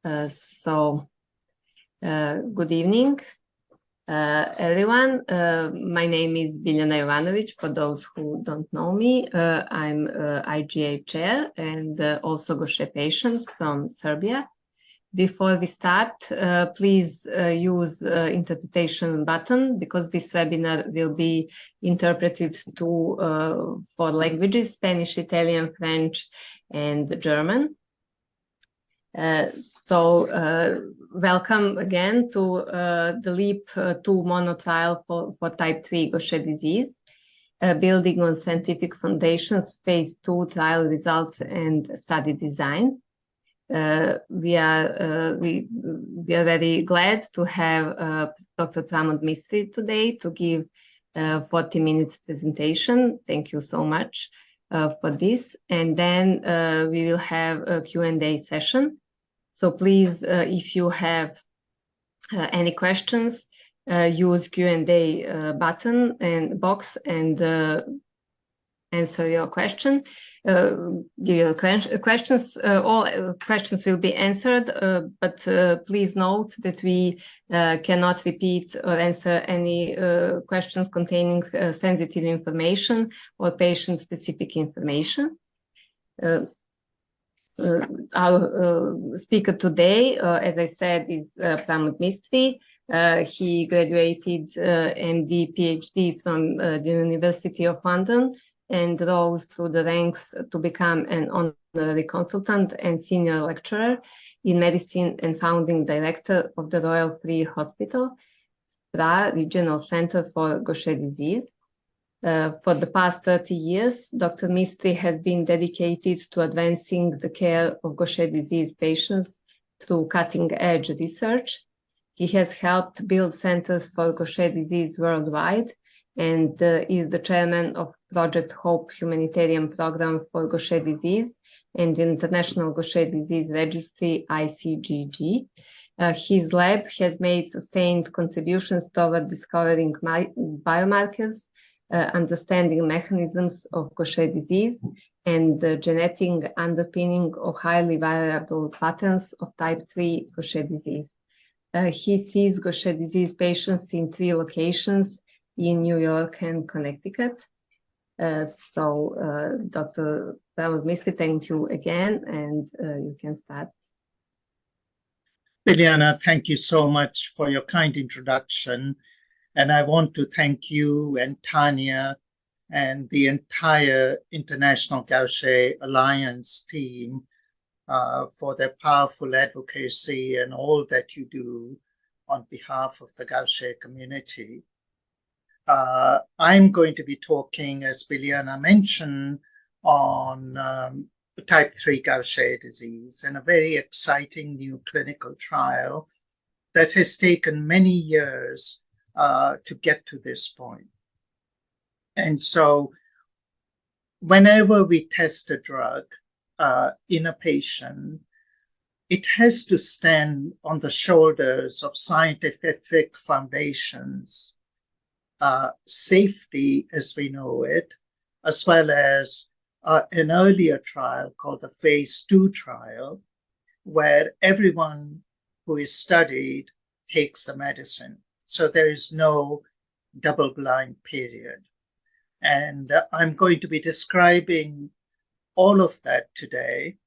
Good evening, everyone. My name is Biljana Jovanović. For those who don't know me, I'm IGA chair and also Gaucher patient from Serbia. Before we start, please use interpretation button because this webinar will be interpreted to four languages: Spanish, Italian, French, and German. Welcome again to the LEAP-2 mono trial for type 3 Gaucher disease, building on scientific foundations, phase 2 trial results and study design. We are very glad to have Dr. Pramod Mistry today to give 40 minutes presentation. Thank you so much for this. And then we will have a Q&A session. So please, if you have any questions, use Q&A button and box and answer your question. Give your questions. All questions will be answered, but please note that we cannot repeat or answer any questions containing sensitive information or patient-specific information. Our speaker today, as I said, is Pramod Mistry. He graduated MD, PhD from the University of London and rose through the ranks to become an honorary consultant and senior lecturer in medicine and founding director of the Royal Free Hospital, SPRA Regional Center for Gaucher disease. For the past 30 years, Dr. Mistry has been dedicated to advancing the care of Gaucher disease patients through cutting-edge research. He has helped build centers for Gaucher disease worldwide and is the chairman of Project Hope humanitarian program for Gaucher disease and the International Gaucher Disease Registry, ICGG. His lab has made sustained contributions toward discovering biomarkers, understanding mechanisms of Gaucher disease, and the genetic underpinning of highly variable patterns of type 3 Gaucher disease. He sees Gaucher disease patients in 3 locations in New York and Connecticut. Dr. Pramod Mistry, thank you again, and you can start. Biljana, thank you so much for your kind introduction. And I want to thank you and Tanya and the entire International Gaucher Alliance team for their powerful advocacy and all that you do on behalf of the Gaucher community. I'm going to be talking, as Biljana mentioned, on type 3 Gaucher disease and a very exciting new clinical trial that has taken many years to get to this point. And so whenever we test a drug in a patient, it has to stand on the shoulders of scientific foundations, safety as we know it, as well as an earlier trial called the phase 2 trial, where everyone who is studied takes the medicine. So there is no double-blind period. And I'm going to be describing all of that today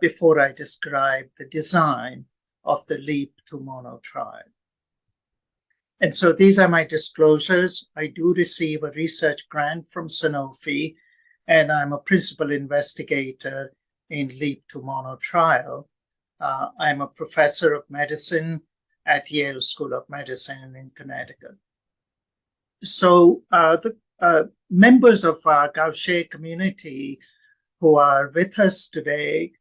before I describe the design of the LEAP-2 mono trial. And so these are my disclosures. I do receive a research grant from Sanofi, and I'm a principal investigator in LEAP-2 mono trial. I'm a professor of medicine at Yale School of Medicine in Connecticut. So the members of our Gaucher community who are with us today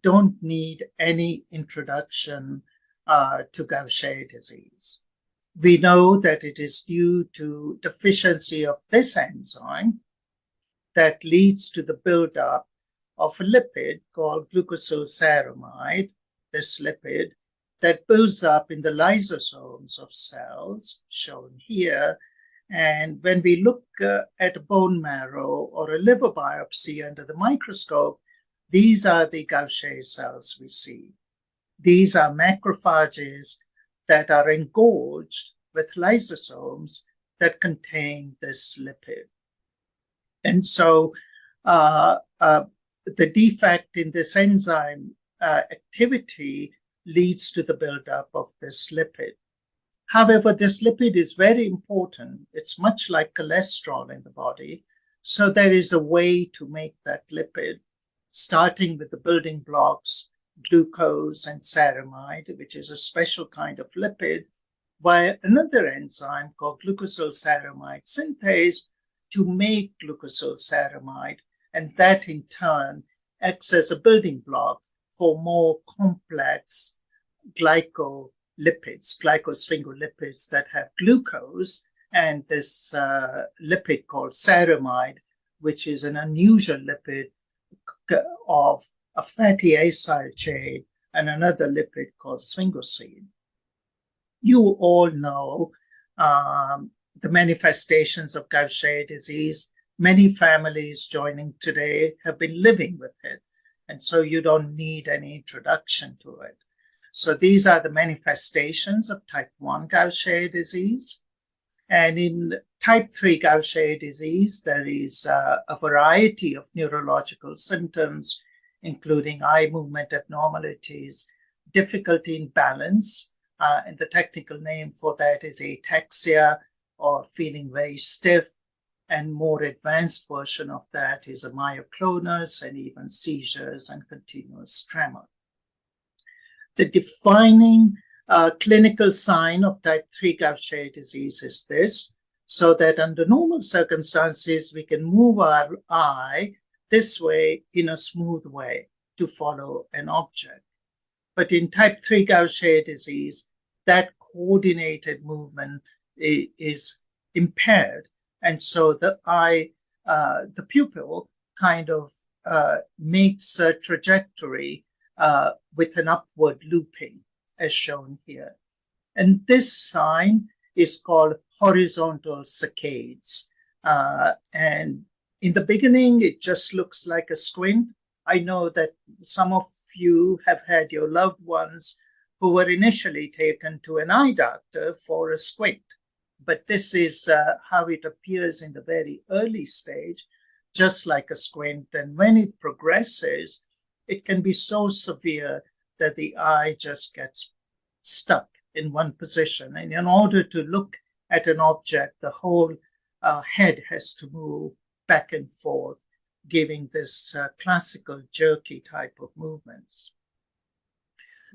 don't need any introduction to Gaucher disease. We know that it is due to deficiency of this enzyme that leads to the buildup of a lipid called glucosylceramide, this lipid that builds up in the lysosomes of cells, shown here. And when we look at a bone marrow or a liver biopsy under the microscope, these are the Gaucher cells we see. These are macrophages that are engorged with lysosomes that contain this lipid. And so the defect in this enzyme activity leads to the buildup of this lipid. However, this lipid is very important. It's much like cholesterol in the body. So there is a way to make that lipid, starting with the building blocks, glucose and ceramide, which is a special kind of lipid, via another enzyme called glucosylceramide synthase to make glucosylceramide. And that in turn acts as a building block for more complex glycolipids, glycosphingolipids that have glucose, and this lipid called ceramide, which is an unusual lipid of a fatty acyl chain, and another lipid called sphingosine. You all know the manifestations of Gaucher disease. Many families joining today have been living with it, and so you don't need any introduction to it. So these are the manifestations of type 1 Gaucher disease. And in type 3 Gaucher disease, there is a variety of neurological symptoms, including eye movement abnormalities, difficulty in balance, and the technical name for that is ataxia, or feeling very stiff, and more advanced version of that is a myoclonus and even seizures and continuous tremor. The defining clinical sign of type 3 Gaucher disease is this, so that under normal circumstances, we can move our eye this way in a smooth way to follow an object. But in type 3 Gaucher disease, that coordinated movement is impaired. And so the eye, the pupil kind of makes a trajectory with an upward looping, as shown here. And this sign is called horizontal saccades. And in the beginning, it just looks like a squint. I know that some of you have had your loved ones who were initially taken to an eye doctor for a squint. But this is how it appears in the very early stage, just like a squint. And when it progresses, it can be so severe that the eye just gets stuck in one position. And in order to look at an object, the whole head has to move back and forth, giving this classical jerky type of movements.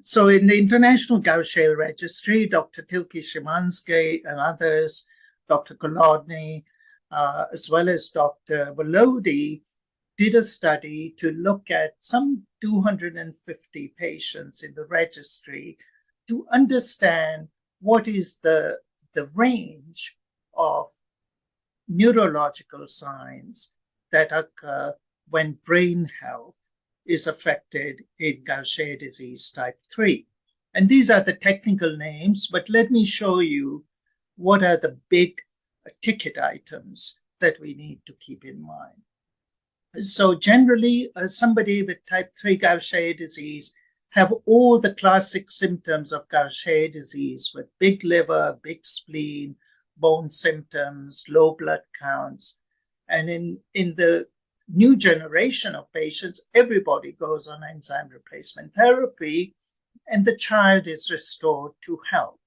So in the International Gaucher Registry, Dr. Tilke Szymanski and others, Dr. Kolodny, as well as Dr. Volody, did a study to look at some 250 patients in the registry to understand what is the range of neurological signs that occur when brain health is affected in Gaucher disease type 3. And these are the technical names, but let me show you what are the big ticket items that we need to keep in mind. So generally, somebody with type 3 Gaucher disease have all the classic symptoms of Gaucher disease with big liver, big spleen, bone symptoms, low blood counts. And in the new generation of patients, everybody goes on enzyme replacement therapy, and the child is restored to health.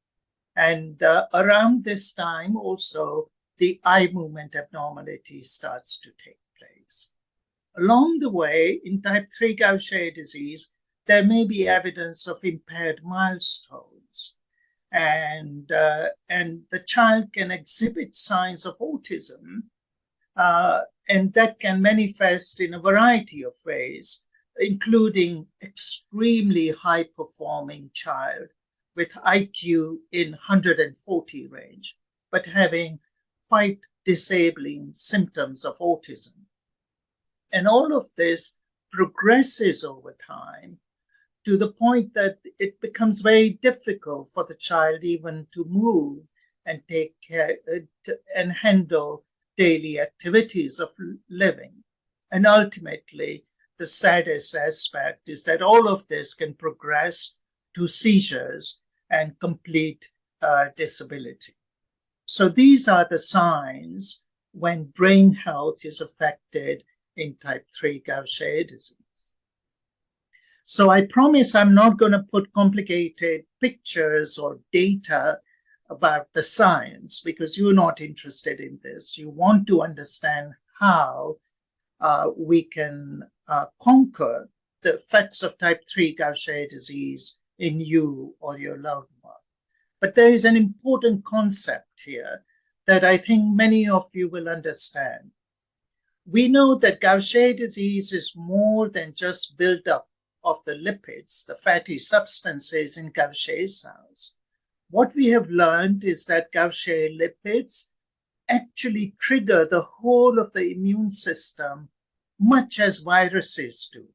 And around this time also, the eye movement abnormality starts to take place. Along the way, in type 3 Gaucher disease, there may be evidence of impaired milestones, and the child can exhibit signs of autism, and that can manifest in a variety of ways, including extremely high-performing child with IQ in 140 range, but having quite disabling symptoms of autism. And all of this progresses over time to the point that it becomes very difficult for the child even to move and take care and handle daily activities of living. And ultimately, the saddest aspect is that all of this can progress to seizures and complete disability. So these are the signs when brain health is affected in type 3 Gaucher disease. So I promise I'm not going to put complicated pictures or data about the science, because you're not interested in this. You want to understand how we can conquer the effects of type 3 Gaucher disease in you or your loved one. But there is an important concept here that I think many of you will understand. We know that Gaucher disease is more than just buildup of the lipids, the fatty substances in Gaucher cells. What we have learned is that Gaucher lipids actually trigger the whole of the immune system, much as viruses do.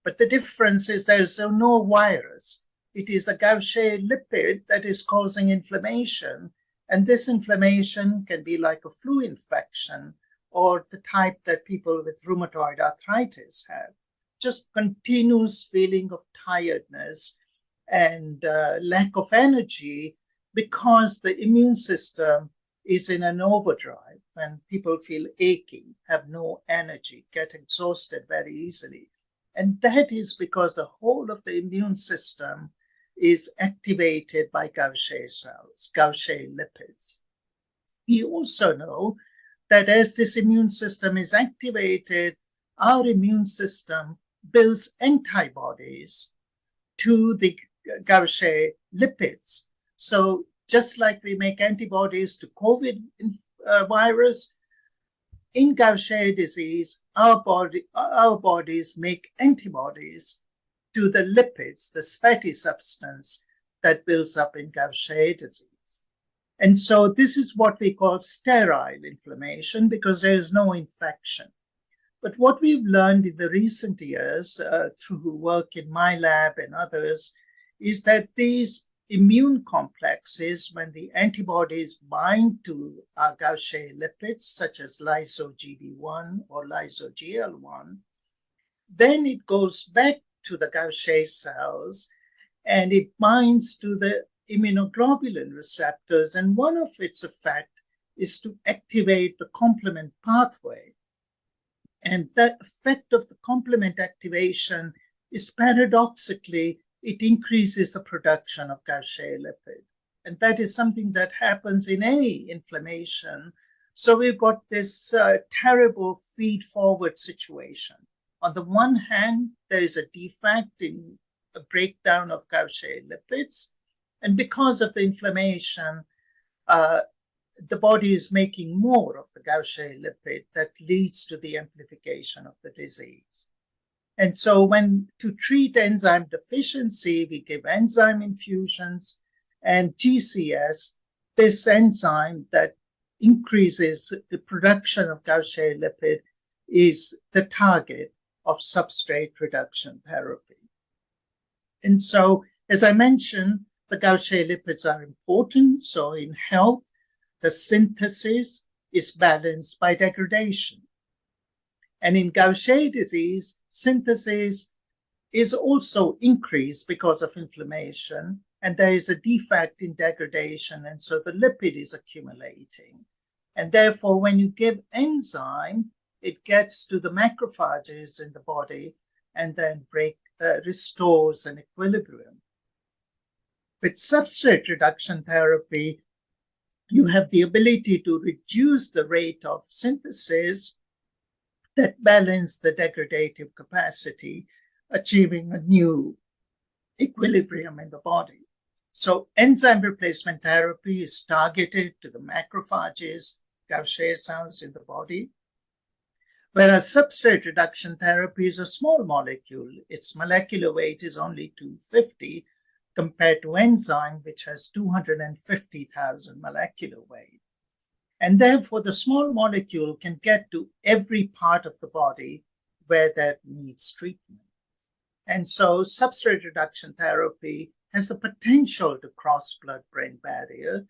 But the difference is there is no virus. It is the Gaucher lipid that is causing inflammation, and this inflammation can be like a flu infection or the type that people with rheumatoid arthritis have. Just continuous feeling of tiredness and lack of energy because the immune system is in an overdrive, when people feel achy, have no energy, get exhausted very easily. And that is because the whole of the immune system is activated by Gaucher cells, Gaucher lipids. We also know that as this immune system is activated, our immune system builds antibodies to the Gaucher lipids. So just like we make antibodies to COVID virus, in Gaucher disease, our bodies make antibodies to the lipids, the fatty substance that builds up in Gaucher disease. And so this is what we call sterile inflammation, because there is no infection. But what we've learned in the recent years through work in my lab and others is that these immune complexes, when the antibodies bind to Gaucher lipids, such as lyso-GD1 or lyso-GL1, then it goes back to the Gaucher cells and it binds to the immunoglobulin receptors. And one of its effects is to activate the complement pathway. And the effect of the complement activation is paradoxically, it increases the production of Gaucher lipid. And that is something that happens in any inflammation. So we've got this terrible feed-forward situation. On the one hand, there is a defect in a breakdown of Gaucher lipids. And because of the inflammation, the body is making more of the Gaucher lipid that leads to the amplification of the disease. And so when to treat enzyme deficiency, we give enzyme infusions, and GCS, this enzyme that increases the production of Gaucher lipid, is the target of substrate reduction therapy. And so, as I mentioned, the Gaucher lipids are important. So in health, the synthesis is balanced by degradation. And in Gaucher disease, synthesis is also increased because of inflammation, and there is a defect in degradation, and so the lipid is accumulating. And therefore, when you give enzyme, it gets to the macrophages in the body and then restores an equilibrium. With substrate reduction therapy, you have the ability to reduce the rate of synthesis that balance the degradative capacity, achieving a new equilibrium in the body. So enzyme replacement therapy is targeted to the macrophages, Gaucher cells in the body, whereas substrate reduction therapy is a small molecule. Its molecular weight is only 250 compared to enzyme, which has 250,000 molecular weight. And therefore, the small molecule can get to every part of the body where that needs treatment. And so substrate reduction therapy has the potential to cross blood-brain barrier.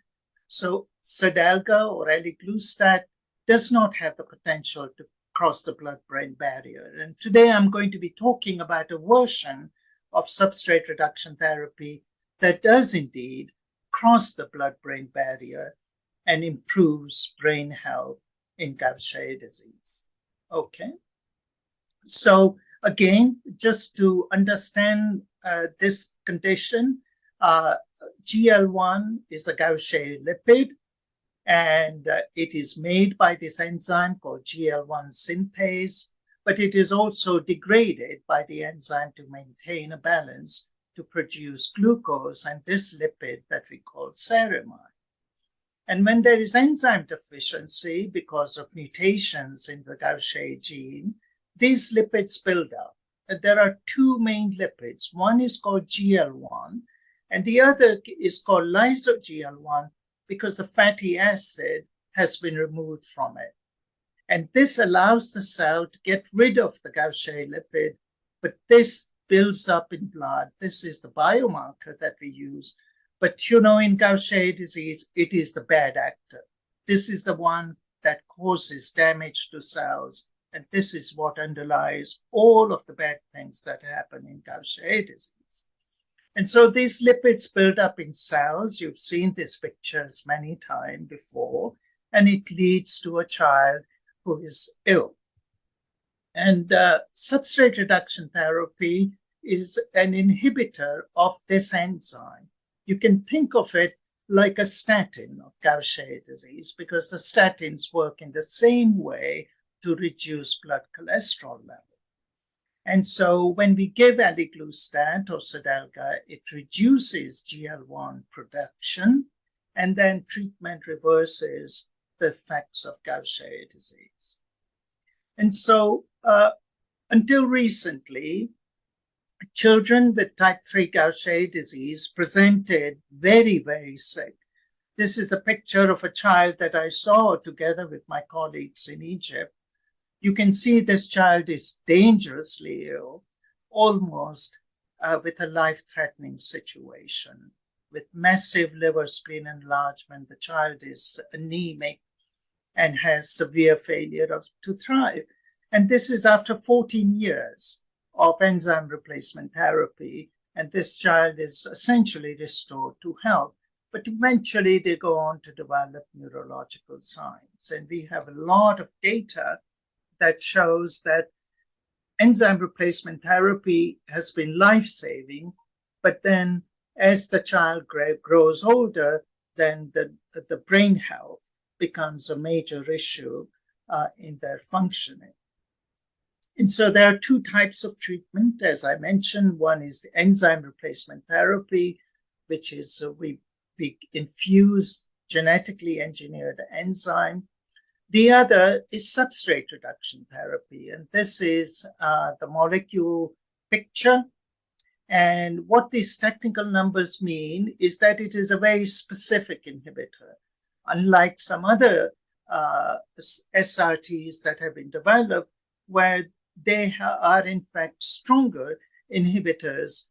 So Xadalga or Venglustat does not have the potential to cross the blood-brain barrier. And today I'm going to be talking about a version of substrate reduction therapy that does indeed cross the blood-brain barrier and improves brain health in Gaucher disease. Okay. So again, just to understand this condition, GL1 is a Gaucher lipid, and it is made by this enzyme called GL1 synthase, but it is also degraded by the enzyme to maintain a balance to produce glucose and this lipid that we call ceramide. And when there is enzyme deficiency because of mutations in the Gaucher gene, these lipids build up. And there are two main lipids. One is called GL1, and the other is called lyso-GL1 because the fatty acid has been removed from it. And this allows the cell to get rid of the Gaucher lipid, but this builds up in blood. This is the biomarker that we use. But you know, in Gaucher disease, it is the bad actor. This is the one that causes damage to cells. And this is what underlies all of the bad things that happen in Gaucher disease. And so these lipids build up in cells. You've seen these pictures many times before, and it leads to a child who is ill. And substrate reduction therapy is an inhibitor of this enzyme. You can think of it like a statin of Gaucher disease because the statins work in the same way to reduce blood cholesterol level. And so when we give Venglustat or Xarelto, it reduces GL1 production, and then treatment reverses the effects of Gaucher disease. And so until recently, children with type 3 Gaucher disease presented very, very sick. This is a picture of a child that I saw together with my colleagues in Egypt. You can see this child is dangerously ill, almost with a life-threatening situation, with massive liver spleen enlargement. The child is anemic and has severe failure to thrive. And this is after 14 years of enzyme replacement therapy, and this child is essentially restored to health. But eventually they go on to develop neurological signs. And we have a lot of data that shows that enzyme replacement therapy has been life-saving, but then as the child grows older, then the brain health becomes a major issue in their functioning. And so there are two types of treatment, as I mentioned. One is enzyme replacement therapy, which is we infuse genetically engineered enzyme. The other is substrate reduction therapy, and this is the molecule picture. And what these technical numbers mean is that it is a very specific inhibitor. Unlike some other SRTs that have been developed, where they are in fact stronger inhibitors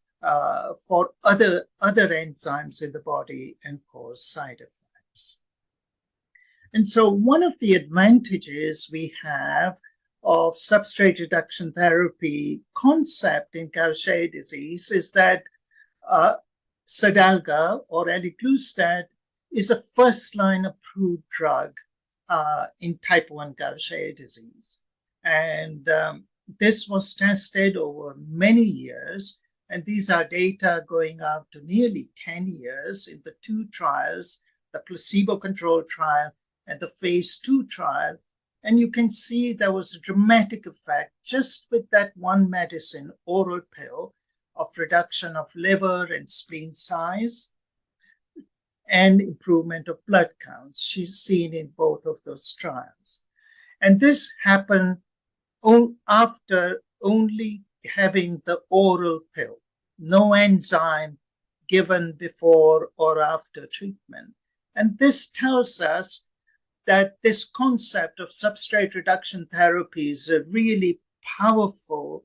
for other enzymes in the body and cause side effects. And so one of the advantages we have of substrate reduction therapy concept in Gaucher disease is that Xarelto or Venglustat is a first-line approved drug in type 1 Gaucher disease. And this was tested over many years, and these are data going out to nearly 10 years in the two trials, the placebo-controlled trial and the phase 2 trial. And you can see there was a dramatic effect just with that one medicine, oral pill, of reduction of liver and spleen size and improvement of blood counts. She's seen in both of those trials. And this happened after only having the oral pill, no enzyme given before or after treatment. And this tells us that this concept of substrate reduction therapy is a really powerful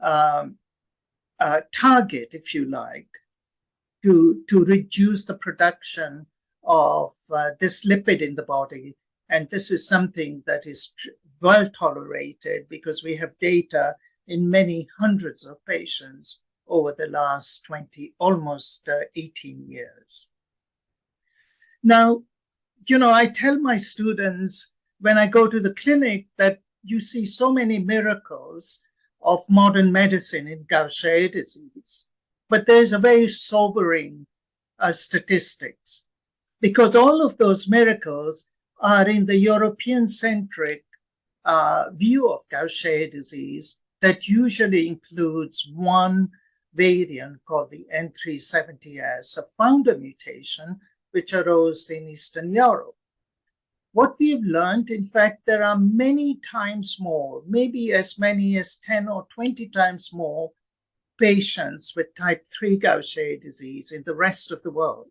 target, if you like, to reduce the production of this lipid in the body. And this is something that is well tolerated because we have data in many hundreds of patients over the last 20, almost 18 years. Now, I tell my students when I go to the clinic that you see so many miracles of modern medicine in Gaucher disease, but there's a very sobering statistics, because all of those miracles are in the European-centric view of Gaucher disease that usually includes one variant called the N370S, a founder mutation, which arose in Eastern Europe. What we've learned, in fact, there are many times more, maybe as many as 10 or 20 times more patients with type 3 Gaucher disease in the rest of the world.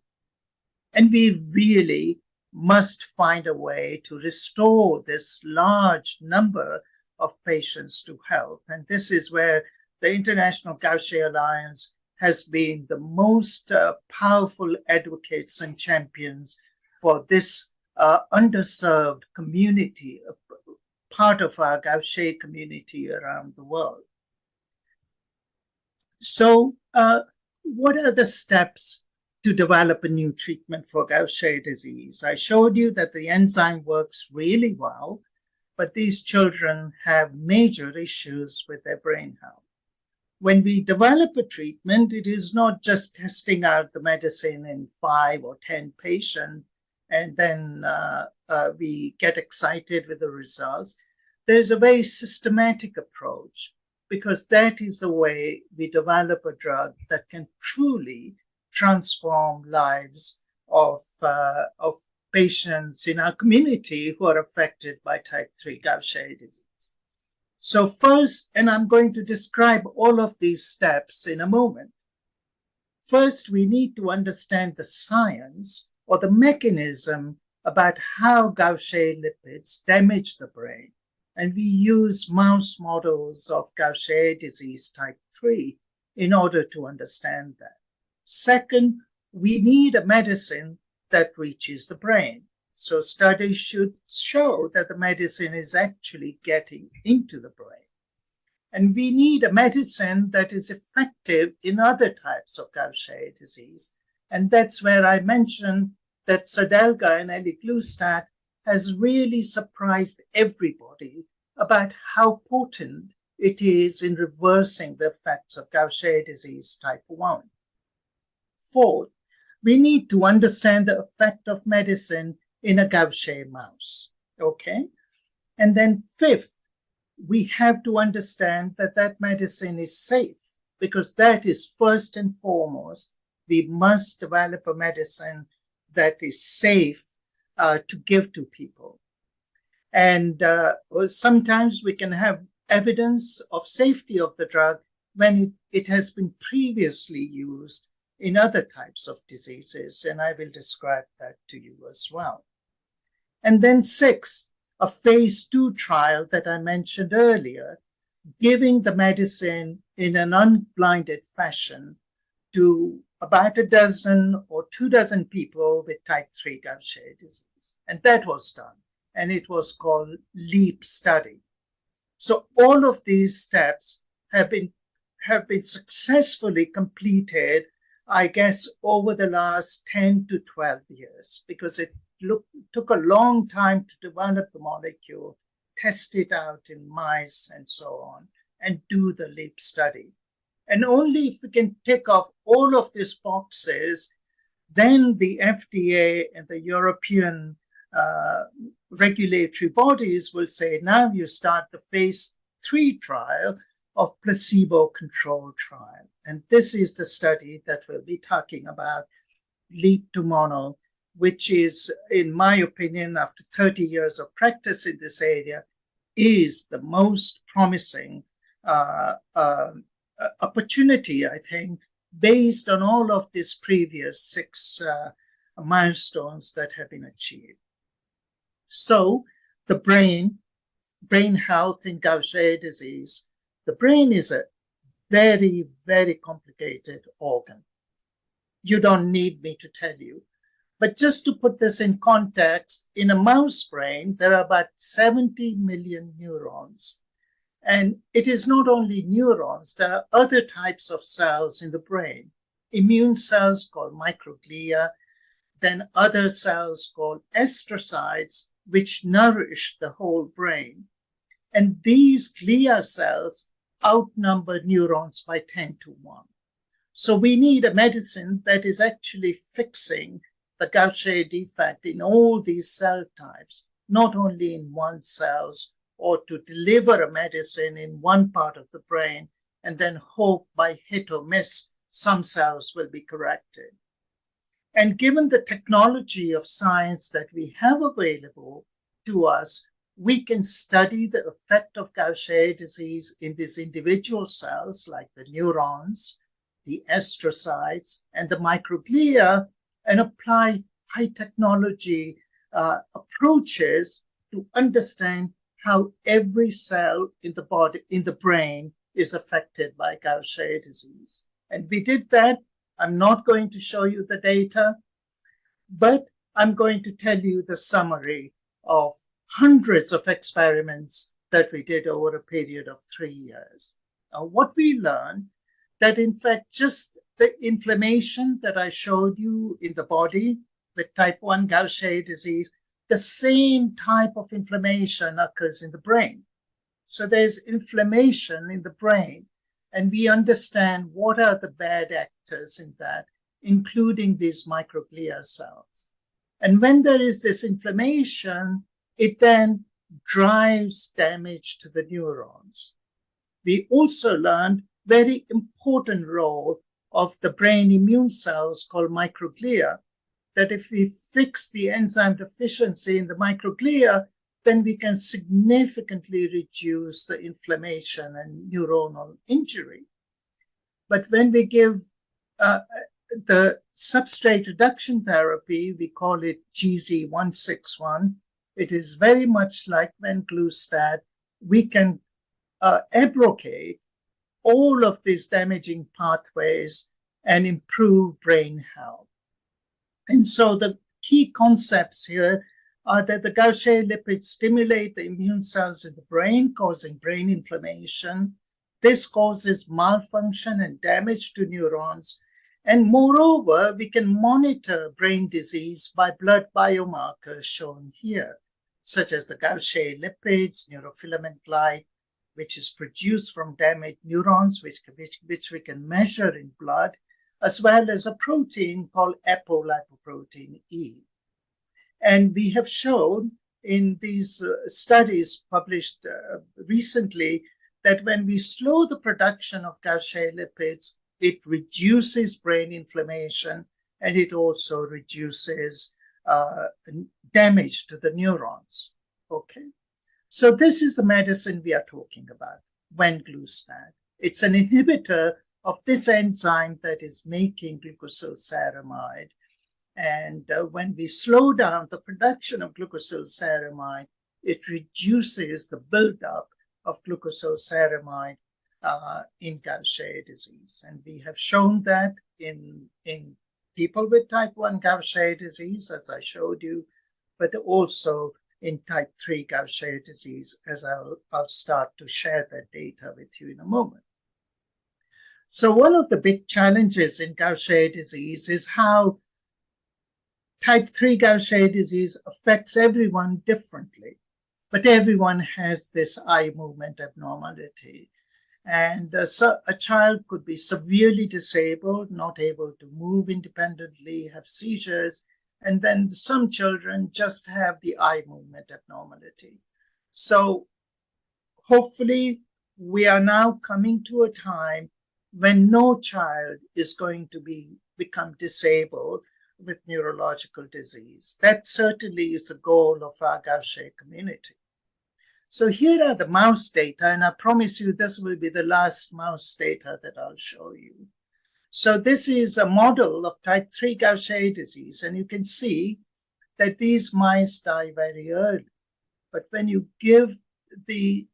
And we really must find a way to restore this large number of patients to health. And this is where the International Gaucher Alliance has been the most powerful advocates and champions for this underserved community, part of our Gaucher community around the world. So what are the steps to develop a new treatment for Gaucher disease? I showed you that the enzyme works really well, but these children have major issues with their brain health. When we develop a treatment, it is not just testing out the medicine in 5 or 10 patients and then we get excited with the results. There's a very systematic approach, because that is the way we develop a drug that can truly transform lives of patients in our community who are affected by type 3 Gaucher disease. So first, and I'm going to describe all of these steps in a moment. First, we need to understand the science or the mechanism about how Gaucher lipids damage the brain. And we use mouse models of Gaucher disease type 3 in order to understand that. Second, we need a medicine that reaches the brain. So studies should show that the medicine is actually getting into the brain. And we need a medicine that is effective in other types of Gaucher disease. And that's where I mentioned that Sadelga and Venglustat has really surprised everybody about how potent it is in reversing the effects of Gaucher disease type 1. Fourth, we need to understand the effect of medicine in a Gaucher mouse, okay? And then fifth, we have to understand that that medicine is safe, because that is first and foremost. We must develop a medicine that is safe to give to people. And sometimes we can have evidence of safety of the drug when it has been previously used in other types of diseases, and I will describe that to you as well. And then sixth, a phase 2 trial that I mentioned earlier, giving the medicine in an unblinded fashion to about a dozen or 24 people with type 3 Gaucher disease. And that was done, and it was called LEAP study. So all of these steps have been successfully completed, I guess, over the last 10 to 12 years, because it took a long time to develop the molecule, test it out in mice and so on, and do the LEAP study. And only if we can tick off all of these boxes, then the FDA and the European regulatory bodies will say, now you start the phase 3 trial of placebo-controlled trial. And this is the study that we'll be talking about, LEAP to Mono, which is, in my opinion, after 30 years of practice in this area, is the most promising opportunity, I think, based on all of these previous 6 milestones that have been achieved. So the brain health in Gaucher disease, the brain is a very, very complicated organ. You don't need me to tell you. But just to put this in context, in a mouse brain, there are about 70 million neurons. And it is not only neurons, there are other types of cells in the brain. Immune cells called microglia, then other cells called astrocytes, which nourish the whole brain. And these glia cells outnumber neurons by 10 to 1. So we need a medicine that is actually fixing the Gaucher defect in all these cell types, not only in one cells, or to deliver a medicine in one part of the brain and then hope by hit or miss some cells will be corrected. And given the technology of science that we have available to us, we can study the effect of Gaucher disease in these individual cells like the neurons, the astrocytes, and the microglia, and apply high technology approaches to understand how every cell in the body, in the brain, is affected by Gaucher disease. And we did that. I'm not going to show you the data, but I'm going to tell you the summary of hundreds of experiments that we did over a period of 3 years. Now, what we learned that in fact, just the inflammation that I showed you in the body with type 1 Gaucher disease, the same type of inflammation occurs in the brain. So there's inflammation in the brain, and we understand what are the bad actors in that, including these microglia cells. And when there is this inflammation, it then drives damage to the neurons. We also learned very important role of the brain immune cells called microglia, that if we fix the enzyme deficiency in the microglia, then we can significantly reduce the inflammation and neuronal injury. But when we give the substrate reduction therapy, we call it GD3 it is very much like Venglustat. We can abrogate all of these damaging pathways and improve brain health. And so the key concepts here are that the Gaucher lipids stimulate the immune cells in the brain, causing brain inflammation. This causes malfunction and damage to neurons. And moreover, we can monitor brain disease by blood biomarkers shown here, such as the Gaucher lipids, neurofilament light, which is produced from damaged neurons, which we can measure in blood, as well as a protein called apolipoprotein E. And we have shown in these studies published recently that when we slow the production of Gaucher lipids, it reduces brain inflammation, and it also reduces damage to the neurons. Okay, so this is the medicine we are talking about, Venglustat. It's an inhibitor of this enzyme that is making glucosylceramide. And when we slow down the production of glucosylceramide, it reduces the buildup of glucosylceramide in Gaucher disease. And we have shown that in people with type 1 Gaucher disease, as I showed you, but also in type 3 Gaucher disease, as I'll start to share that data with you in a moment. So one of the big challenges in Gaucher disease is how type 3 Gaucher disease affects everyone differently, but everyone has this eye movement abnormality. And so a child could be severely disabled, not able to move independently, have seizures, and then some children just have the eye movement abnormality. So hopefully we are now coming to a time when no child is going to become disabled with neurological disease. That certainly is the goal of our Gaucher community. So here are the mouse data, and I promise you this will be the last mouse data that I'll show you. So this is a model of type 3 Gaucher disease, and you can see that these mice die very early. But when you give the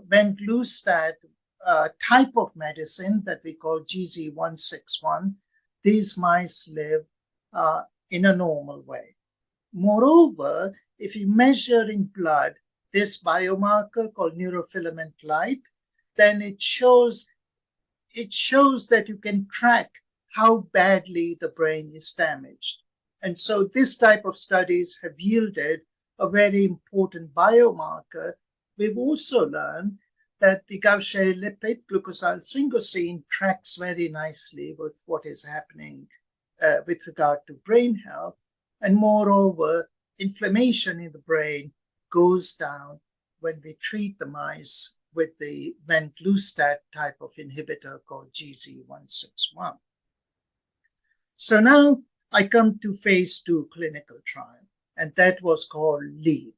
Venglustat type of medicine that we call GD3 these mice live in a normal way. Moreover, if you measure in blood this biomarker called neurofilament light, then it shows that you can track how badly the brain is damaged. And so this type of studies have yielded a very important biomarker. We've also learned that the Gaucher lipid, glucosylsphingosine, tracks very nicely with what is happening with regard to brain health. And moreover, inflammation in the brain goes down when we treat the mice with the Venglustat type of inhibitor called GD3 So now I come to phase 2 clinical trial, and that was called LEAP.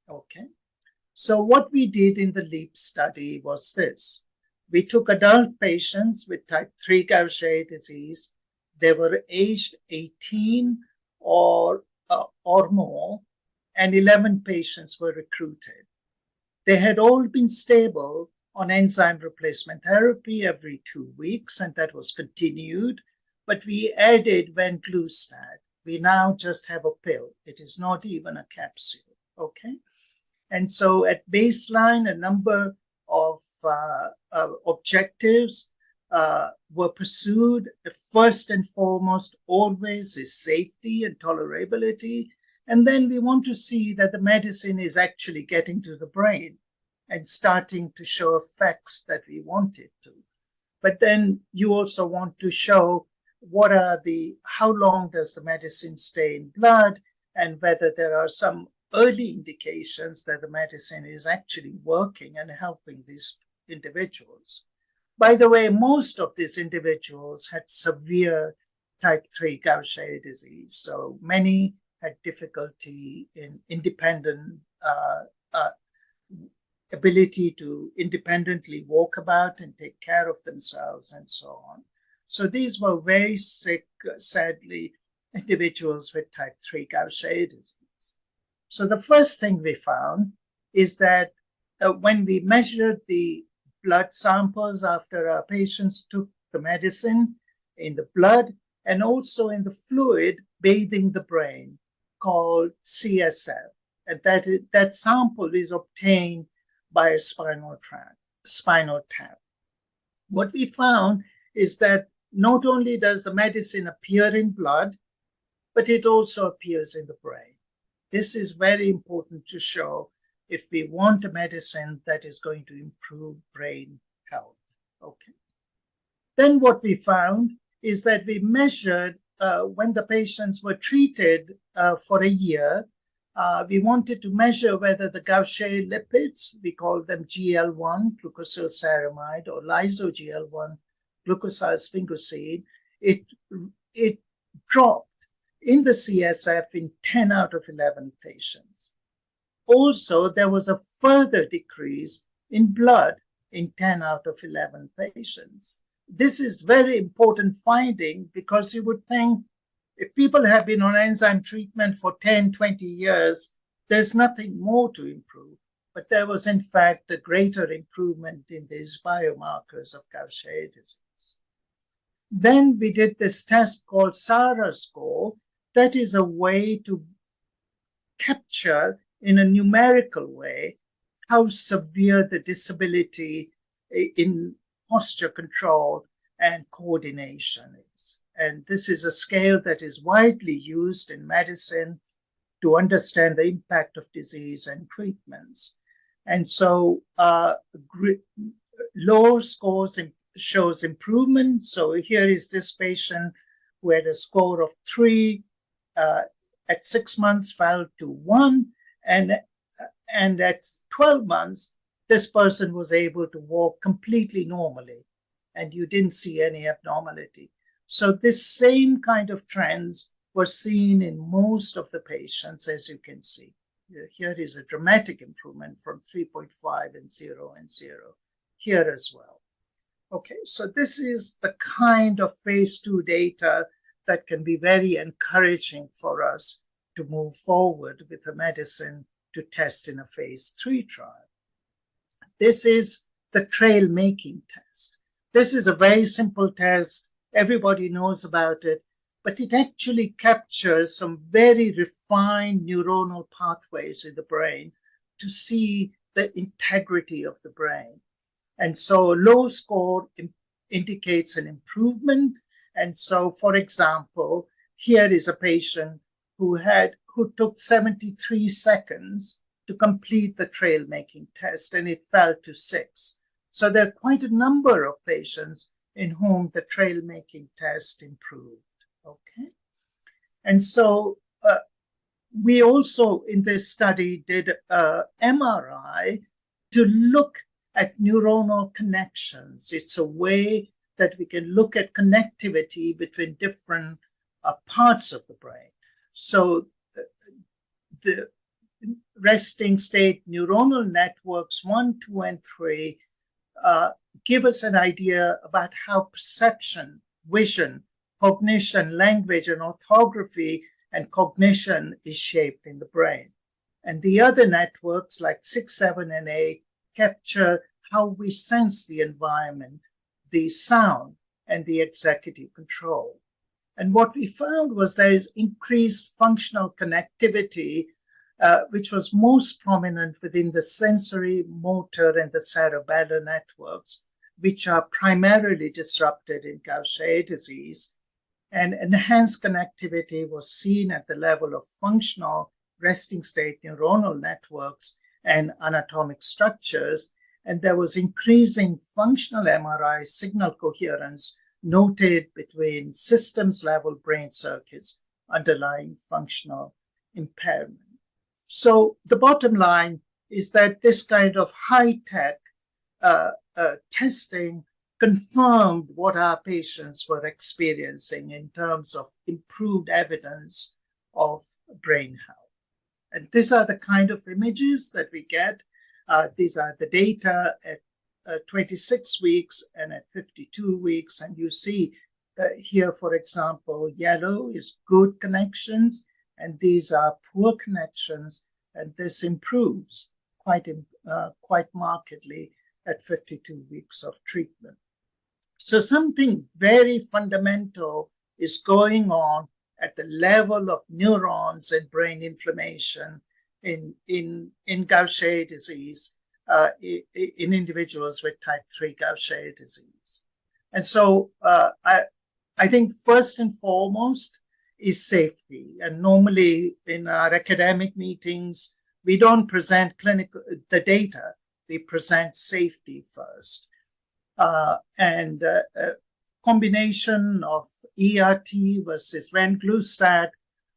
Okay. So what we did in the LEAP study was this. We took adult patients with type 3 Gaucher disease. They were aged 18 or more, and 11 patients were recruited. They had all been stable on enzyme replacement therapy every 2 weeks, and that was continued. But we added Venglustat. We now just have a pill. It is not even a capsule, okay? And so at baseline, a number of objectives were pursued. First and foremost, always is safety and tolerability. And then we want to see that the medicine is actually getting to the brain and starting to show effects that we want it to. But then you also want to show how long does the medicine stay in blood, and whether there are some early indications that the medicine is actually working and helping these individuals. By the way, most of these individuals had severe type 3 Gaucher disease. So many had difficulty in ability to independently walk about and take care of themselves and so on. So these were very sick, sadly, individuals with type 3 Gaucher disease. So the first thing we found is that when we measured the blood samples after our patients took the medicine in the blood and also in the fluid bathing the brain called CSF, and that sample is obtained by a spinal tap. What we found is that not only does the medicine appear in blood, but it also appears in the brain. This is very important to show if we want a medicine that is going to improve brain health. Okay. Then what we found is that we measured when the patients were treated for a year, we wanted to measure whether the Gaucher lipids, we call them GL1, glucosylceramide, or lyso-GL1, glucosylsphingosine, it dropped in the CSF in 10 out of 11 patients. Also, there was a further decrease in blood in 10 out of 11 patients. This is very important finding because you would think if people have been on enzyme treatment for 10, 20 years, there's nothing more to improve. But there was, in fact, a greater improvement in these biomarkers of Gaucher disease. Then we did this test called SARA score. That is a way to capture in a numerical way how severe the disability in posture control and coordination is. And this is a scale that is widely used in medicine to understand the impact of disease and treatments. And so lower scores shows improvement. So here is this patient who had a score of 3, at 6 months fell to 1, and at 12 months, this person was able to walk completely normally, and you didn't see any abnormality. So this same kind of trends were seen in most of the patients, as you can see. Here is a dramatic improvement from 3.5 and 0 and 0 here as well. Okay, so this is the kind of phase 2 data that can be very encouraging for us to move forward with a medicine to test in a phase 3 trial. This is the trail making test. This is a very simple test. Everybody knows about it, but it actually captures some very refined neuronal pathways in the brain to see the integrity of the brain. And so a low score indicates an improvement. And so, for example, here is a patient who took 73 seconds to complete the trail making test, and it fell to 6. So there are quite a number of patients in whom the trail making test improved. Okay. And so we also in this study did MRI to look at neuronal connections. It's a way that we can look at connectivity between different parts of the brain. So the resting state neuronal networks 1, 2, and 3 give us an idea about how perception, vision, cognition, language, and orthography and cognition is shaped in the brain. And the other networks like 6, 7, and 8 capture how we sense the environment, the sound, and the executive control. And what we found was there is increased functional connectivity, which was most prominent within the sensory, motor, and the cerebellar networks, which are primarily disrupted in Gaucher disease. And enhanced connectivity was seen at the level of functional resting state neuronal networks and anatomic structures. And there was increasing functional MRI signal coherence noted between systems level brain circuits underlying functional impairment. So the bottom line is that this kind of high-tech testing confirmed what our patients were experiencing in terms of improved evidence of brain health. And these are the kind of images that we get. These are the data at 26 weeks and at 52 weeks. And you see here, for example, yellow is good connections, and these are poor connections. And this improves quite markedly at 52 weeks of treatment. So something very fundamental is going on at the level of neurons and brain inflammation in Gaucher disease, in individuals with type 3 Gaucher disease. And so I think first and foremost is safety. And normally in our academic meetings, we don't present the data, we present safety first. And combination of ERT versus Venglustat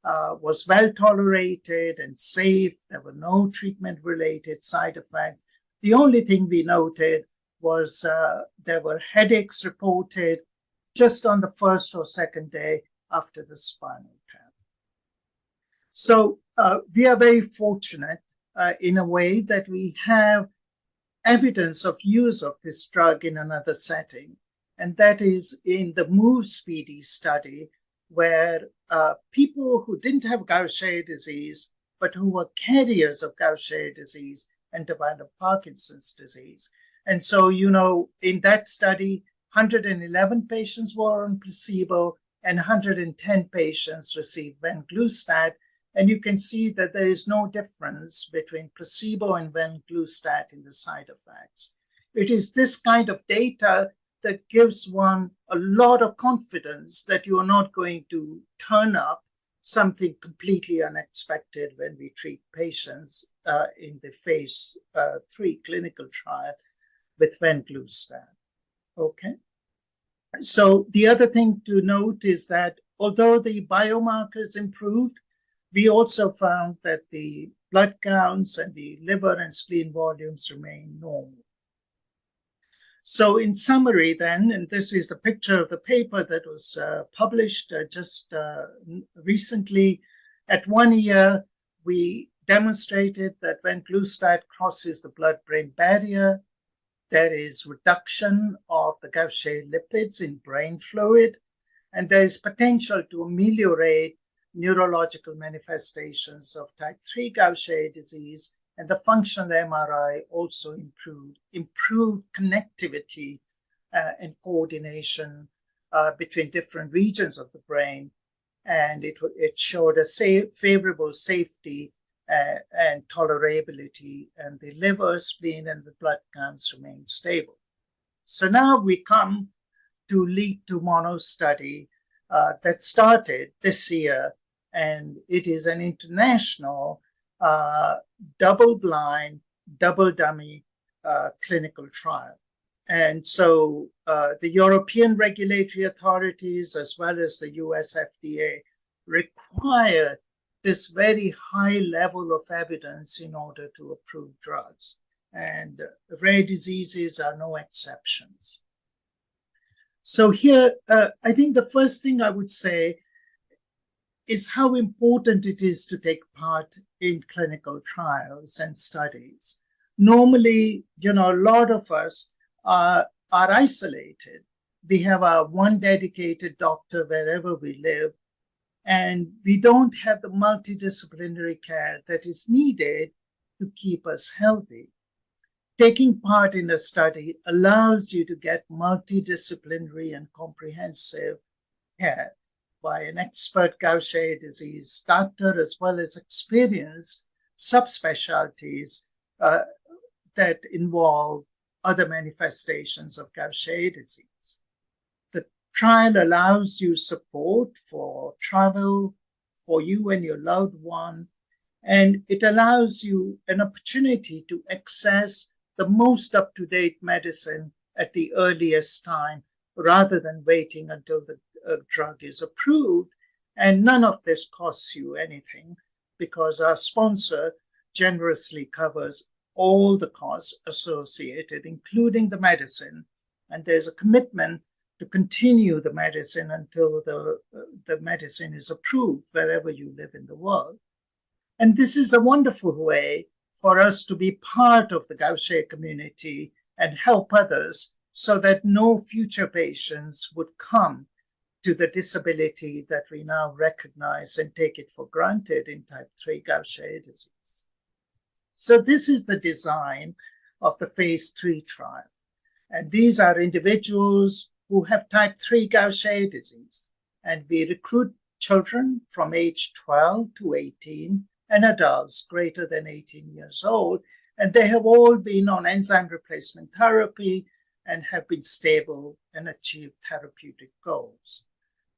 was well tolerated and safe. There were no treatment-related side effects. The only thing we noted was there were headaches reported just on the first or second day after the spinal tap. So we are very fortunate in a way that we have evidence of use of this drug in another setting, and that is in the MOVE Speedy study, where people who didn't have Gaucher disease, but who were carriers of Gaucher disease and developed Parkinson's disease. And so, you know, in that study, 111 patients were on placebo and 110 patients received Venglustat. And you can see that there is no difference between placebo and Venglustat in the side effects. It is this kind of data that gives one a lot of confidence that you are not going to turn up something completely unexpected when we treat patients in the phase 3 clinical trial with Venglustat. Okay. So the other thing to note is that although the biomarkers improved, we also found that the blood counts and the liver and spleen volumes remain normal. So in summary then, and this is the picture of the paper that was published just recently, at 1 year, we demonstrated that Venglustat crosses the blood-brain barrier. There is reduction of the Gaucher lipids in brain fluid, and there is potential to ameliorate neurological manifestations of type 3 Gaucher disease, and the functional MRI also improved connectivity and coordination between different regions of the brain, and it showed a favorable safety and tolerability, and the liver, spleen, and the blood counts remain stable. So now we come to LEAD-2 Mono study that started this year, and it is an international double-blind, double-dummy clinical trial. And so the European regulatory authorities, as well as the US FDA, require this very high level of evidence in order to approve drugs. And rare diseases are no exceptions. So here, I think the first thing I would say is how important it is to take part in clinical trials and studies. Normally, a lot of us are isolated. We have our one dedicated doctor wherever we live, and we don't have the multidisciplinary care that is needed to keep us healthy. Taking part in a study allows you to get multidisciplinary and comprehensive care by an expert Gaucher disease doctor, as well as experienced subspecialties that involve other manifestations of Gaucher disease. The trial allows you support for travel for you and your loved one, and it allows you an opportunity to access the most up-to-date medicine at the earliest time, rather than waiting until the drug is approved. And none of this costs you anything, because our sponsor generously covers all the costs associated, including the medicine. And there's a commitment to continue the medicine until the medicine is approved wherever you live in the world. And this is a wonderful way for us to be part of the Gaucher community and help others, so that no future patients would come to the disability that we now recognize and take it for granted in type 3 Gaucher disease. So this is the design of the phase 3 trial. And these are individuals who have type 3 Gaucher disease. And we recruit children from age 12 to 18 and adults greater than 18 years old. And they have all been on enzyme replacement therapy and have been stable and achieved therapeutic goals.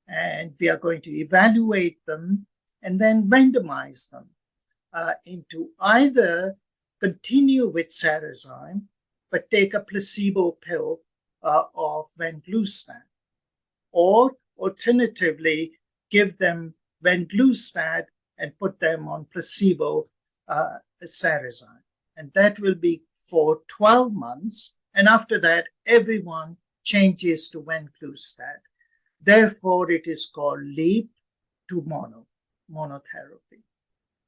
And we are going to evaluate them and then randomize them into either continue with Cerezyme, but take a placebo pill of Venglustat, or alternatively give them Venglustat and put them on placebo Cerezyme. And that will be for 12 months. And after that, everyone changes to Venglustat. Therefore, it is called LEAD-2 monotherapy.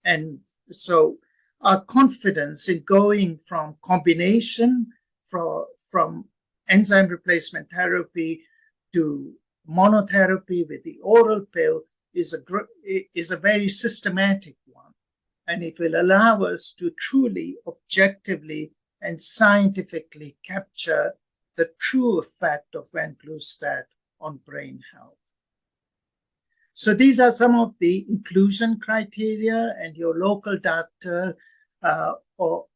And so our confidence in going from combination from enzyme replacement therapy to monotherapy with the oral pill is a very systematic one. And it will allow us to truly, objectively, and scientifically capture the true effect of Venglustat on brain health. So these are some of the inclusion criteria, and your local doctor, or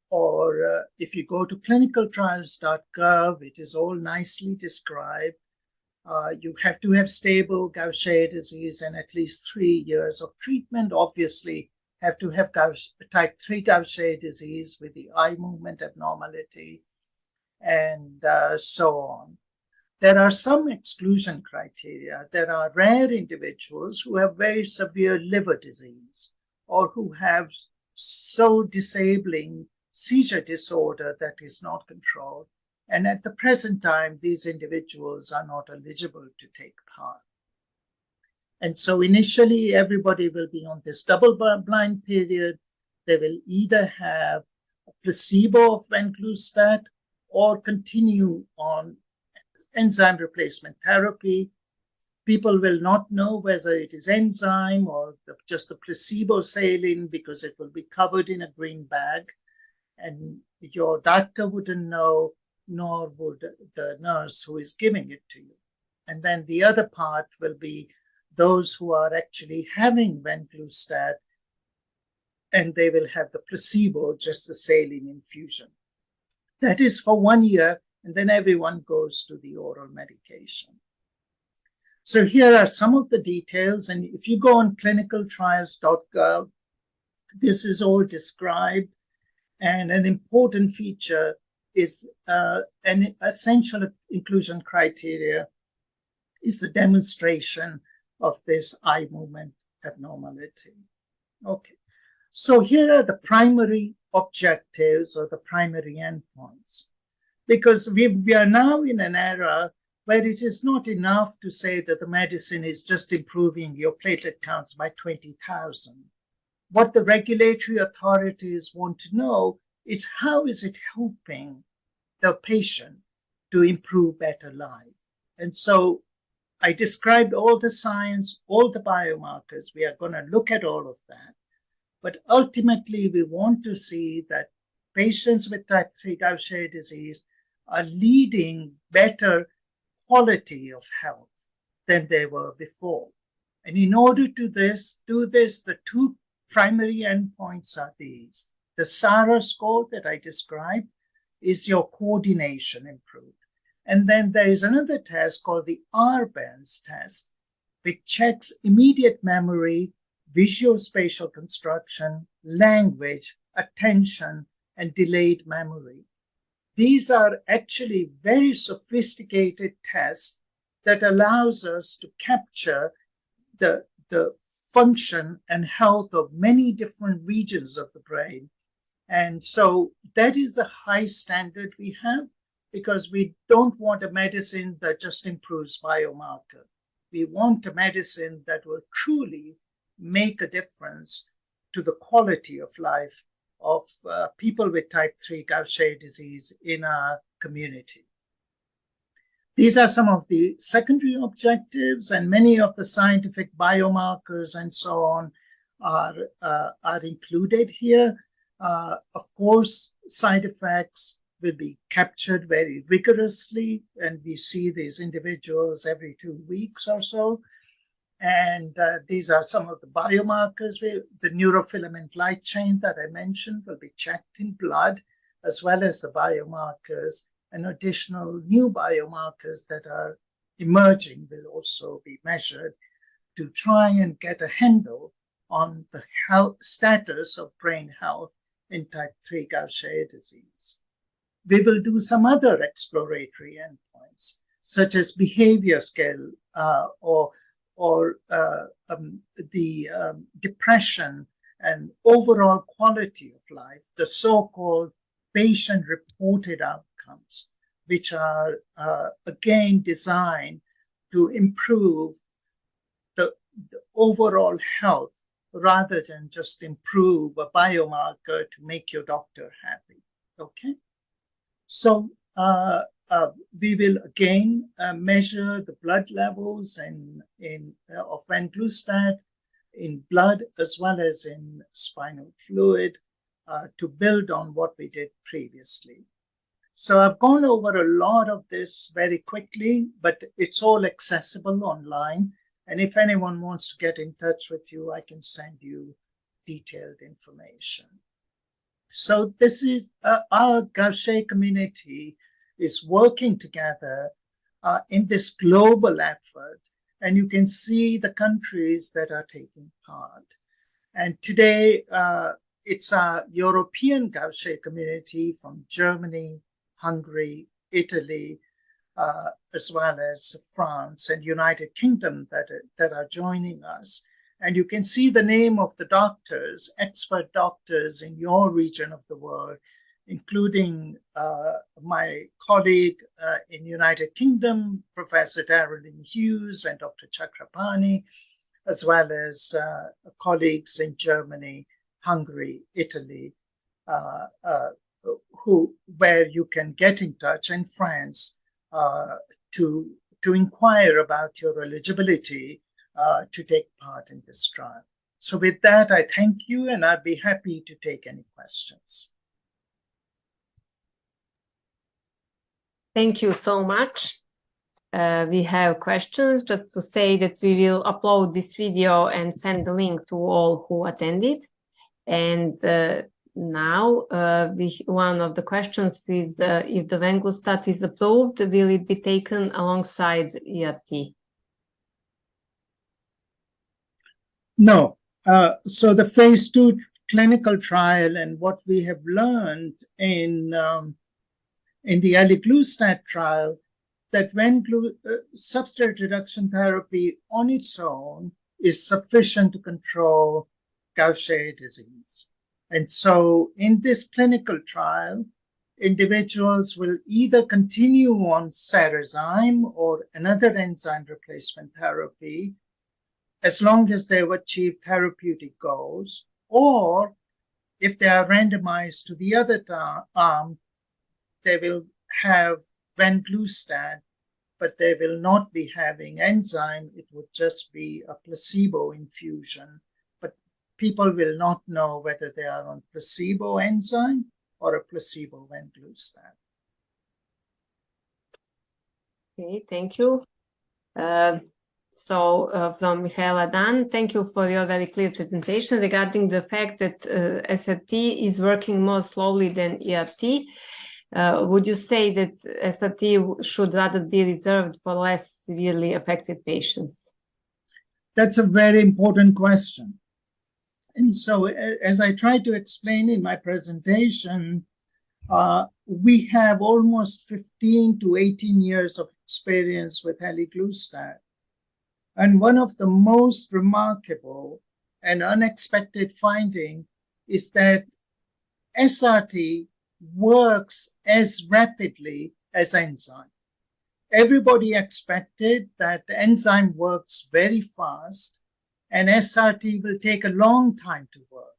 if you go to clinicaltrials.gov, it is all nicely described. You have to have stable Gaucher disease and at least 3 years of treatment. Obviously, have to have type 3 Gaucher disease with the eye movement abnormality, and so on. There are some exclusion criteria. There are rare individuals who have very severe liver disease, or who have so disabling seizure disorder that is not controlled. And at the present time, these individuals are not eligible to take part. And so initially, everybody will be on this double-blind period. They will either have a placebo of Venglustat or continue on enzyme replacement therapy. People will not know whether it is enzyme or just the placebo saline, because it will be covered in a green bag. And your doctor wouldn't know, nor would the nurse who is giving it to you. And then the other part will be those who are actually having Venglustat and they will have the placebo, just the saline infusion. That is for 1 year, and then everyone goes to the oral medication. So here are some of the details, and if you go on clinicaltrials.gov, this is all described, and an important feature is an essential inclusion criteria is the demonstration of this eye movement abnormality. Okay, so here are the primary objectives or the primary endpoints, because we are now in an era where it is not enough to say that the medicine is just improving your platelet counts by 20,000. What the regulatory authorities want to know is how is it helping the patient to improve better life. And so I described all the science, all the biomarkers. We are going to look at all of that. But ultimately, we want to see that patients with type 3 Gaucher disease are leading better quality of health than they were before. And in order to do this, the two primary endpoints are these. The SARA score that I described is your coordination improved. And then there is another test called the RBANS test, which checks immediate memory, visual spatial construction, language, attention, and delayed memory. These are actually very sophisticated tests that allows us to capture the function and health of many different regions of the brain. And so that is a high standard we have, because we don't want a medicine that just improves biomarker. We want a medicine that will truly make a difference to the quality of life of people with type 3 Gaucher disease in our community. These are some of the secondary objectives, and many of the scientific biomarkers and so on are included here. Of course, side effects will be captured very rigorously, and we see these individuals every 2 weeks or so. And these are some of the biomarkers. The neurofilament light chain that I mentioned will be checked in blood, as well as the biomarkers, and additional new biomarkers that are emerging will also be measured to try and get a handle on the health status of brain health in type 3 Gaucher disease. We will do some other exploratory endpoints, such as behavior scale or the depression and overall quality of life, the so-called patient-reported outcomes, which are again designed to improve the overall health rather than just improve a biomarker to make your doctor happy. Okay, so we will again measure the blood levels of Venglustat in blood as well as in spinal fluid to build on what we did previously. So I've gone over a lot of this very quickly, but it's all accessible online. And if anyone wants to get in touch with you, I can send you detailed information. So this is our Gaucher community is working together in this global effort. And you can see the countries that are taking part. And today, it's a European Gaucher community from Germany, Hungary, Italy, as well as France and United Kingdom that are joining us. And you can see the name of the doctors, expert doctors in your region of the world, including my colleague in United Kingdom, Professor Darylyn Hughes and Dr. Chakrapani, as well as colleagues in Germany, Hungary, Italy, where you can get in touch, and France to inquire about your eligibility to take part in this trial. So with that, I thank you, and I'd be happy to take any questions. Thank you so much. We have questions. Just to say that we will upload this video and send the link to all who attended. And now, one of the questions is if the Venglustat is approved, will it be taken alongside ERT? No. So the phase 2 clinical trial and what we have learned in the Venglustat trial, that substrate reduction therapy on its own is sufficient to control Gaucher disease. And so in this clinical trial, individuals will either continue on Cerezyme or another enzyme replacement therapy as long as they've achieved therapeutic goals, or if they are randomized to the other arm, they will have Venglustat, but they will not be having enzyme. It would just be a placebo infusion. But people will not know whether they are on placebo enzyme or a placebo Venglustat. Okay, thank you. From Michaela Dan, thank you for your very clear presentation regarding the fact that SRT is working more slowly than ERT. Would you say that SRT should rather be reserved for less severely affected patients? That's a very important question. And so, as I tried to explain in my presentation, we have almost 15 to 18 years of experience with Venglustat. And one of the most remarkable and unexpected finding is that SRT works as rapidly as enzyme. Everybody expected that enzyme works very fast and SRT will take a long time to work.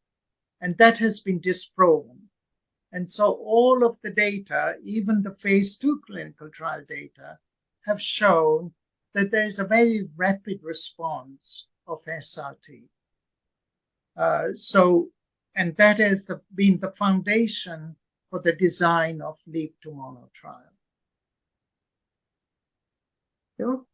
And that has been disproven. And so all of the data, even the phase 2 clinical trial data, have shown that there's a very rapid response of SRT. And that has been the foundation for the design of LEAP to Mono trial. Sure.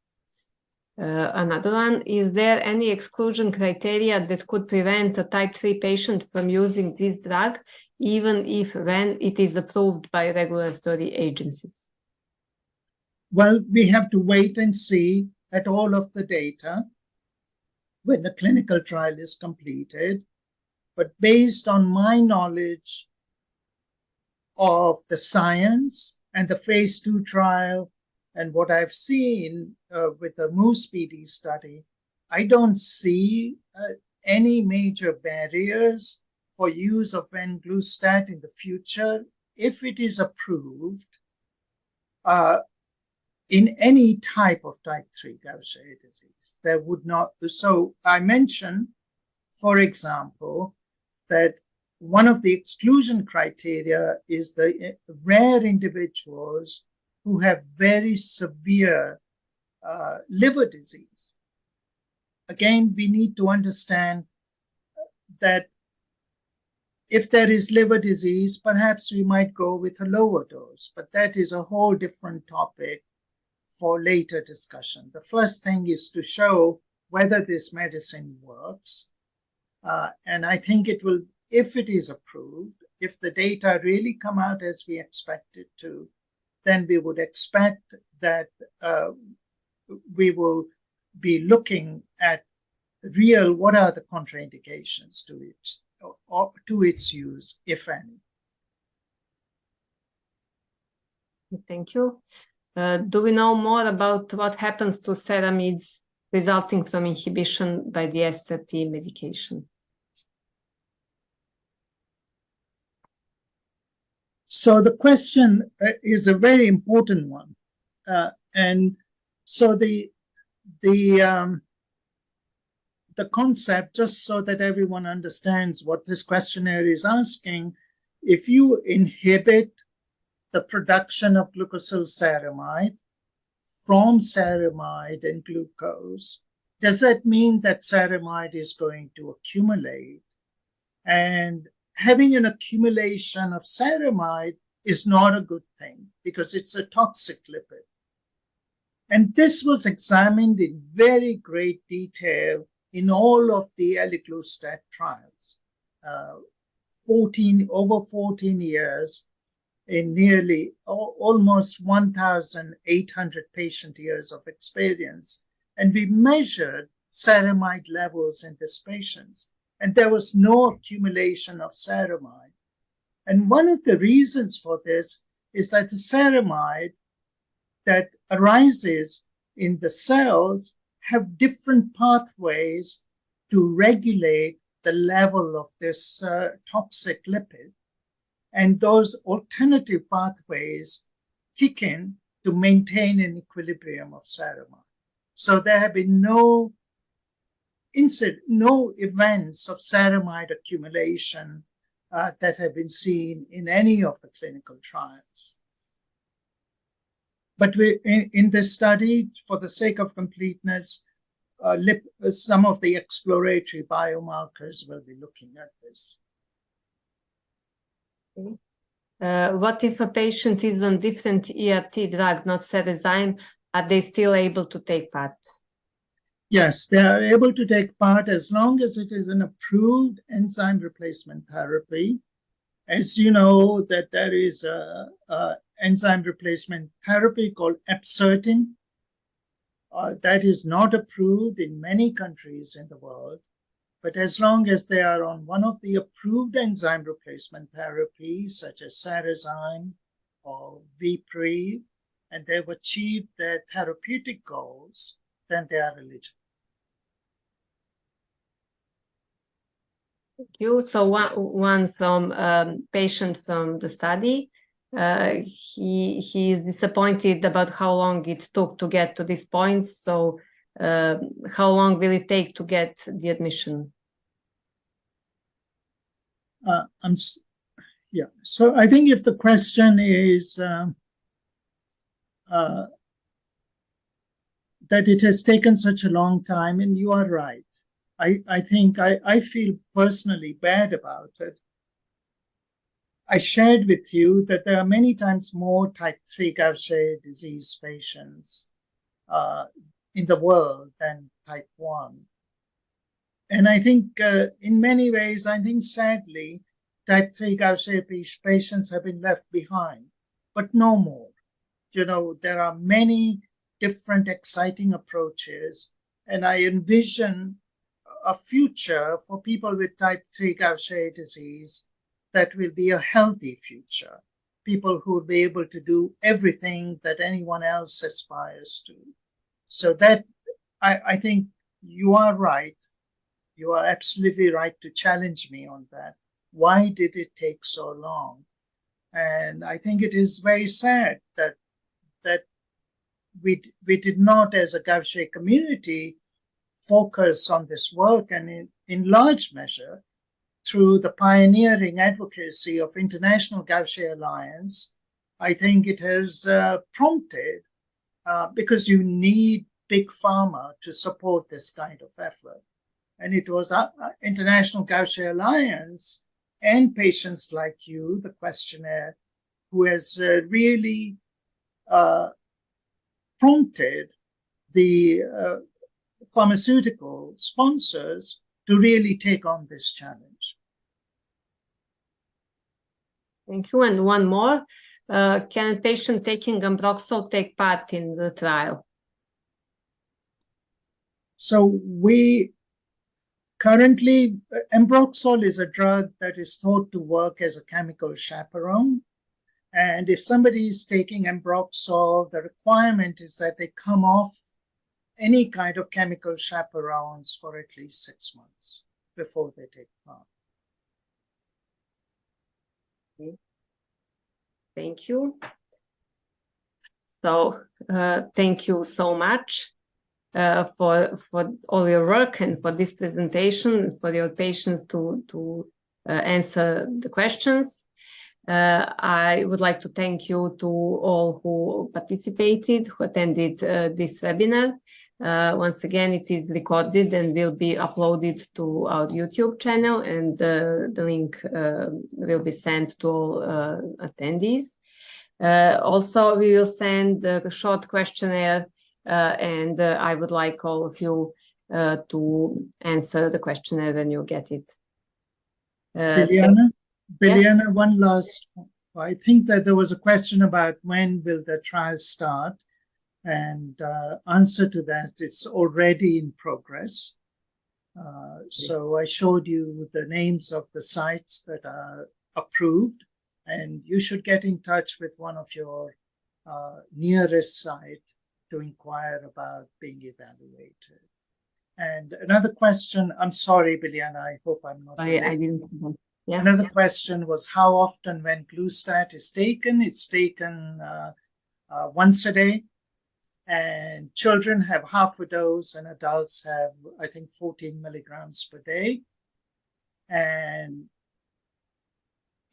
Another one, is there any exclusion criteria that could prevent a type 3 patient from using this drug, even if when it is approved by regulatory agencies? Well, we have to wait and see at all of the data when the clinical trial is completed. But based on my knowledge of the science and the phase 2 trial and what I've seen with the Moose PD study, I don't see any major barriers for use of Venglustat in the future if it is approved in any type of type 3 Gaucher disease. There would not. So I mentioned, for example, that one of the exclusion criteria is the rare individuals who have very severe liver disease. Again, we need to understand that if there is liver disease, perhaps we might go with a lower dose, but that is a whole different topic for later discussion. The first thing is to show whether this medicine works. And I think it will, if it is approved, if the data really come out as we expect it to, then we would expect that we will be looking at what are the contraindications to it, or to its use, if any. Thank you. Do we know more about what happens to ceramides resulting from inhibition by the SRT medication? So the question is a very important one. And so the concept, just so that everyone understands what this questionnaire is asking, if you inhibit the production of glucosylceramide from ceramide and glucose, does that mean that ceramide is going to accumulate? And having an accumulation of ceramide is not a good thing because it's a toxic lipid. And this was examined in very great detail in all of the Venglustat trials. over 14 years in nearly almost 1,800 patient years of experience. And we measured ceramide levels in these patients, and there was no accumulation of ceramide. And one of the reasons for this is that the ceramide that arises in the cells have different pathways to regulate the level of this toxic lipid. And those alternative pathways kick in to maintain an equilibrium of ceramide. So there have been no events of ceramide accumulation that have been seen in any of the clinical trials. But in this study, for the sake of completeness, some of the exploratory biomarkers will be looking at this. What if a patient is on different ERT drug, not Cerezyme? Are they still able to take part? Yes, they are able to take part as long as it is an approved enzyme replacement therapy. As you know, that there is a enzyme replacement therapy called epsertin that is not approved in many countries in the world. But as long as they are on one of the approved enzyme replacement therapies, such as Cerezyme or Vpreet, and they've achieved their therapeutic goals, then they are eligible. Thank you. So one from patient from the study, he is disappointed about how long it took to get to this point. So how long will it take to get the admission? Yeah. So I think if the question is that it has taken such a long time, and you are right. I think I feel personally bad about it. I shared with you that there are many times more type 3 Gaucher disease patients in the world than type 1. And I think in many ways, I think sadly, type 3 Gaucher patients have been left behind, but no more. You know, there are many different exciting approaches, and I envision a future for people with type 3 Gaucher disease that will be a healthy future. People who will be able to do everything that anyone else aspires to. So that, I think you are right. You are absolutely right to challenge me on that. Why did it take so long? And I think it is very sad that we did not, as a Gaucher community, focus on this work, and in large measure, through the pioneering advocacy of International Gaucher Alliance, I think it has prompted, because you need big pharma to support this kind of effort. And it was International Gaucher Alliance and patients like you, the questionnaire, who has really prompted the pharmaceutical sponsors to really take on this challenge. Thank you. And one more. Can a patient taking Ambroxol take part in the trial? So we currently, Ambroxol is a drug that is thought to work as a chemical chaperone. And if somebody is taking Ambroxol, the requirement is that they come off any kind of chemical chaperones for at least 6 months before they take part. Okay. Thank you. So thank you so much for all your work and for this presentation, for your patience to answer the questions. I would like to thank you to all who participated, who attended this webinar. Once again, it is recorded and will be uploaded to our YouTube channel, and the link will be sent to all attendees. Also, we will send a short questionnaire, and I would like all of you to answer the questionnaire when you get it. Biljana, one last. I think that there was a question about when will the trial start, and answer to that, it's already in progress. So I showed you the names of the sites that are approved, and you should get in touch with one of your nearest site to inquire about being evaluated. And another question, I'm sorry, Biljana, I hope I'm not. I didn't. Yeah. Another question was how often Venglustat is taken. It's taken once a day, and children have half a dose and adults have, I think, 14 milligrams per day. And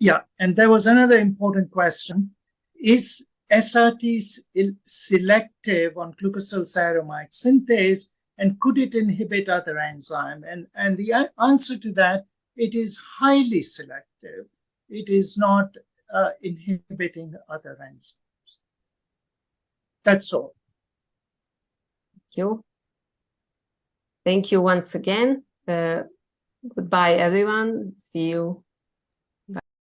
yeah, and there was another important question. Is SRT selective on glucosylceramide synthase, and could it inhibit other enzyme? And the answer to that, it is highly selective. It is not inhibiting other enzymes. That's all. Thank you. Thank you once again. Goodbye, everyone. See you